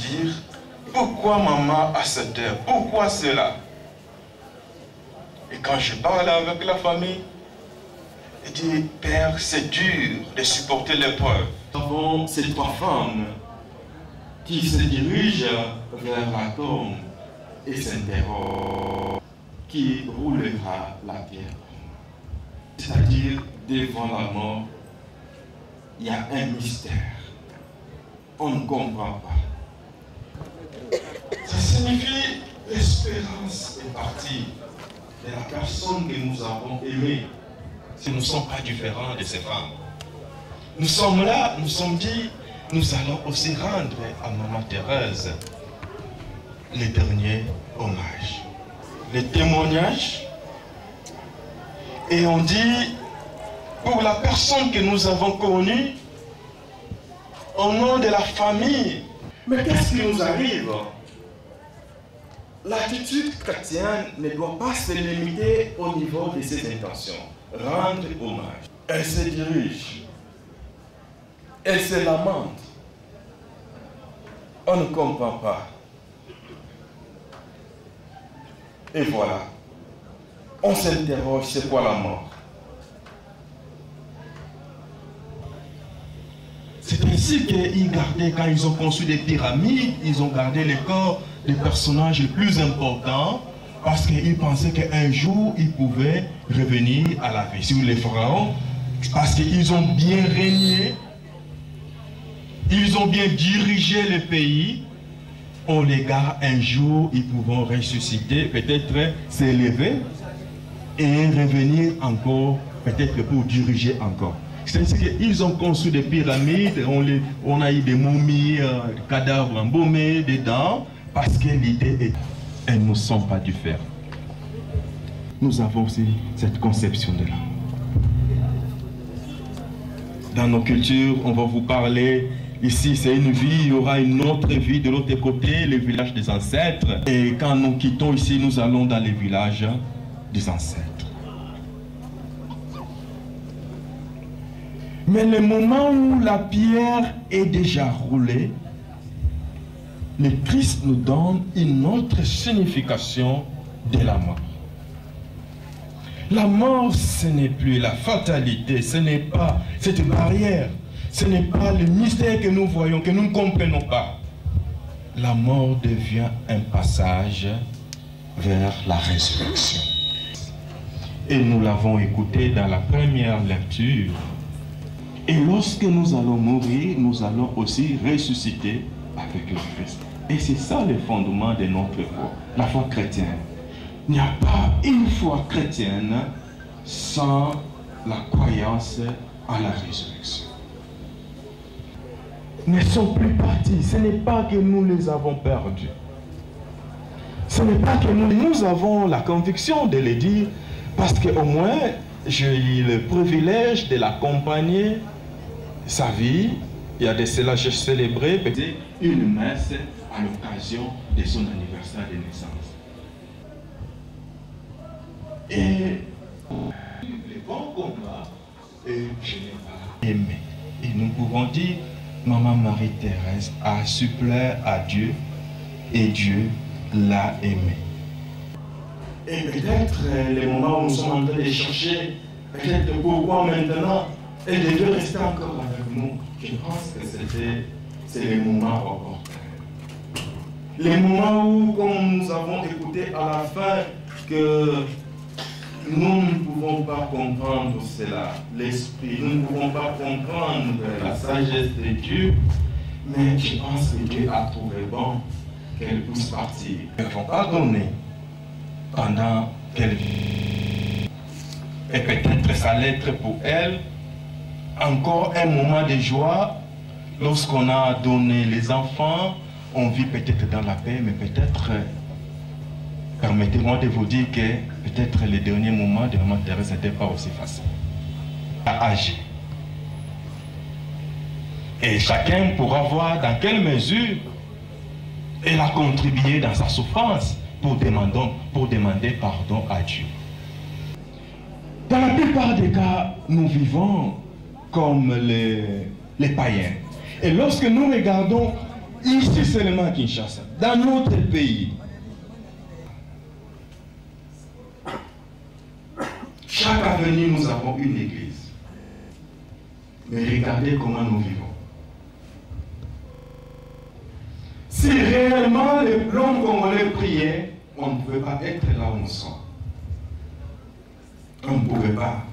dire pourquoi maman a cette heure, pourquoi cela. Et quand je parle avec la famille, il dit, Père, c'est dur de supporter l'épreuve. Nous avons ces trois femmes qui se dirigent vers la tombe et s'interrogent qui roulera la pierre. C'est-à-dire, devant la mort, il y a un mystère. On ne comprend pas. Ça signifie l'espérance est partie de la personne que nous avons aimée. Si nous ne sommes pas différents de ces femmes. Nous sommes là, nous sommes dit, nous allons aussi rendre à Maman Thérèse le dernier hommage. Le témoignage. Et on dit, pour la personne que nous avons connue, au nom de la famille. Mais qu'est-ce qui nous arrive? L'attitude chrétienne ne doit pas se limiter au niveau de ses intentions. Rendre hommage. Elle se dirige. Elle se lamente. On ne comprend pas. Et voilà. On s'interroge, c'est quoi la mort? C'est ainsi qu'ils gardaient, quand ils ont conçu des pyramides, ils ont gardé les corps des personnages les plus importants parce qu'ils pensaient qu'un jour, ils pouvaient revenir à la vie. Sur les pharaons, parce qu'ils ont bien régné, ils ont bien dirigé le pays, on les garde un jour, ils pourront ressusciter, peut-être s'élever et revenir encore, peut-être pour diriger encore. C'est-à-dire qu'ils ont conçu des pyramides, on a eu des momies, des cadavres embaumés dedans, parce que l'idée est, elles ne sont pas du fer. Nous avons aussi cette conception de l'âme. Dans nos cultures, on va vous parler, ici c'est une vie, il y aura une autre vie de l'autre côté, le village des ancêtres. Et quand nous quittons ici, nous allons dans les villages des ancêtres. Mais le moment où la pierre est déjà roulée, le Christ nous donne une autre signification de la mort. La mort, ce n'est plus la fatalité, ce n'est pas cette barrière, ce n'est pas le mystère que nous voyons, que nous ne comprenons pas. La mort devient un passage vers la résurrection. Et nous l'avons écouté dans la première lecture. Et lorsque nous allons mourir, nous allons aussi ressusciter avec le Christ. Et c'est ça le fondement de notre foi, la foi chrétienne. Il n'y a pas une foi chrétienne sans la croyance à la résurrection. Ne sont plus partis. Ce n'est pas que nous les avons perdus. Ce n'est pas que nous avons la conviction de le dire, parce qu'au moins, j'ai eu le privilège de l'accompagner, sa vie. Il y a de cela, j'ai célébré une messe à l'occasion de son anniversaire de naissance. Et le bon combat, je n'ai pas aimé. Et nous pouvons dire, Maman Marie-Thérèse a supplé à Dieu et Dieu l'a aimé. Et peut-être les moments où nous sommes en train de chercher, peut-être pourquoi maintenant elle devait rester encore avec nous. Je pense que c'est les moments opportuns. Les moments où, comme nous avons écouté à la fin, que nous ne pouvons pas comprendre cela, l'esprit, nous ne pouvons pas comprendre la sagesse de Dieu, mais je pense que Dieu a trouvé bon qu'elle puisse partir. Elles ne vont pas donner pendant qu'elle vit. Et peut-être ça allait être pour elle encore un moment de joie. Lorsqu'on a donné les enfants, on vit peut-être dans la paix, mais peut-être, permettez-moi de vous dire que peut-être les derniers moments de Maman Thérèse n'étaient pas aussi faciles à agir. Et chacun pourra voir dans quelle mesure elle a contribué dans sa souffrance pour demander pardon à Dieu. Dans la plupart des cas, nous vivons comme les païens. Et lorsque nous regardons ici seulement à Kinshasa, dans notre pays, chaque avenue, nous avons une église. Mais regardez comment nous vivons. Si réellement l'homme congolais priait, on ne pouvait pas être là où nous sommes. On ne pouvait pas.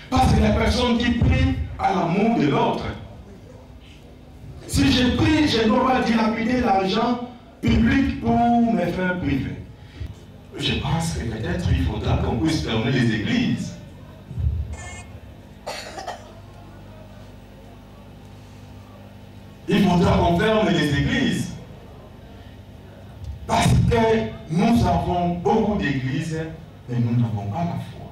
Parce que la personne qui prie a l'amour de l'autre. Si je prie, je ne dois pas dilapider l'argent public pour mes fins privées. Je pense que peut-être il faudra qu'on puisse fermer les églises. Il faudra qu'on ferme les églises. Parce que nous avons beaucoup d'églises, mais nous n'avons pas la foi.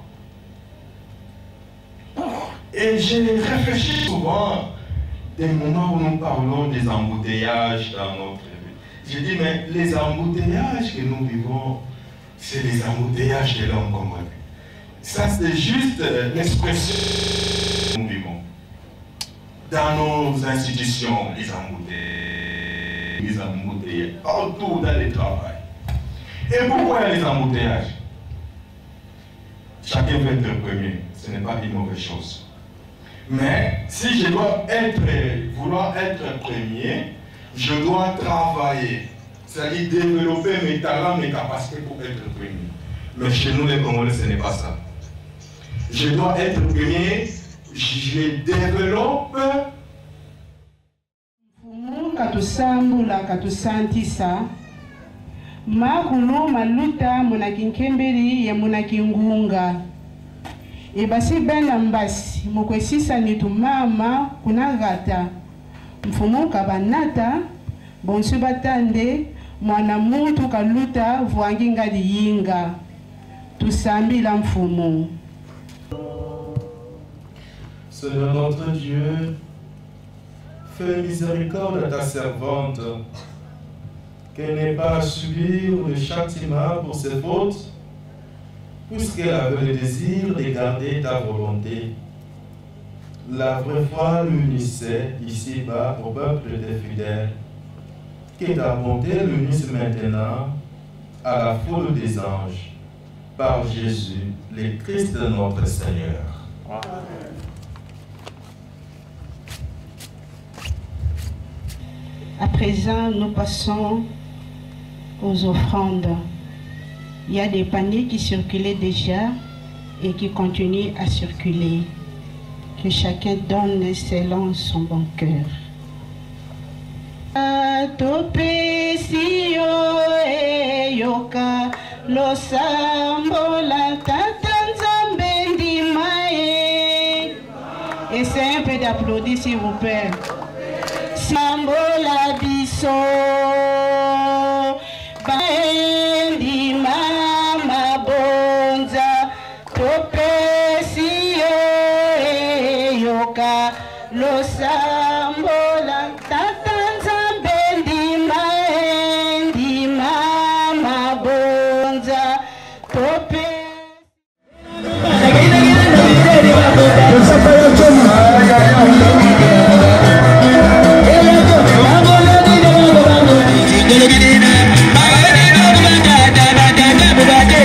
Et j'ai réfléchi souvent des moments où nous parlons des embouteillages dans notre vie. J'ai dit, mais les embouteillages que nous vivons, c'est les embouteillages de l'homme congolais. Ça, c'est juste l'expression que nous vivons. Dans nos institutions, les embouteillages, partout dans le travail. Et pourquoi il y a les embouteillages? Chacun veut être premier, ce n'est pas une mauvaise chose. Mais si je dois vouloir être premier, je dois travailler. C'est-à-dire développer mes talents, mes capacités pour être premier. Mais chez nous les Congolais, ce n'est pas ça. Je dois être premier, je développe. Katusambula katusantisa makulu maluta munakinkembeli ya munakingunga ebasi bena mbasi mukwesisa nitu mama kunagata mfumuka banata bonsu batande mwana muntu kaluta vuanginga liyinga tusambila mfumu. Seigneur notre Dieu, fais miséricorde à ta servante, qu'elle n'ait pas à subir le châtiment pour ses fautes, puisqu'elle avait le désir de garder ta volonté. La vraie foi l'unissait ici-bas au peuple des fidèles. Que ta bonté l'unisse maintenant à la foule des anges, par Jésus, le Christ de notre Seigneur. Amen. À présent, nous passons aux offrandes. Il y a des paniers qui circulaient déjà et qui continuent à circuler. Que chacun donne selon son bon cœur. Et c'est un peu d'applaudir s'il vous plaît. Sambola biso baendi mama bonza topesi yoka lo sambola tata nzambe maendi mama bonza topesi.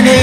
Hey,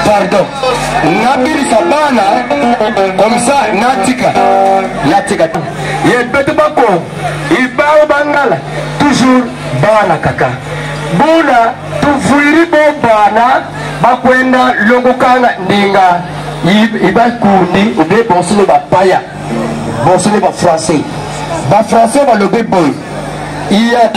Pardon. Nabiri sabana comme ça natika tout. Ye betu bako ibao bangala toujours bana kaka. Buna tufuiri bana bakwenda longokanga ndinga iba kundi ube bonsule ba paya. Bonsule ba français. Ba français ba lobe boy. Iya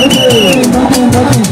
Thank you.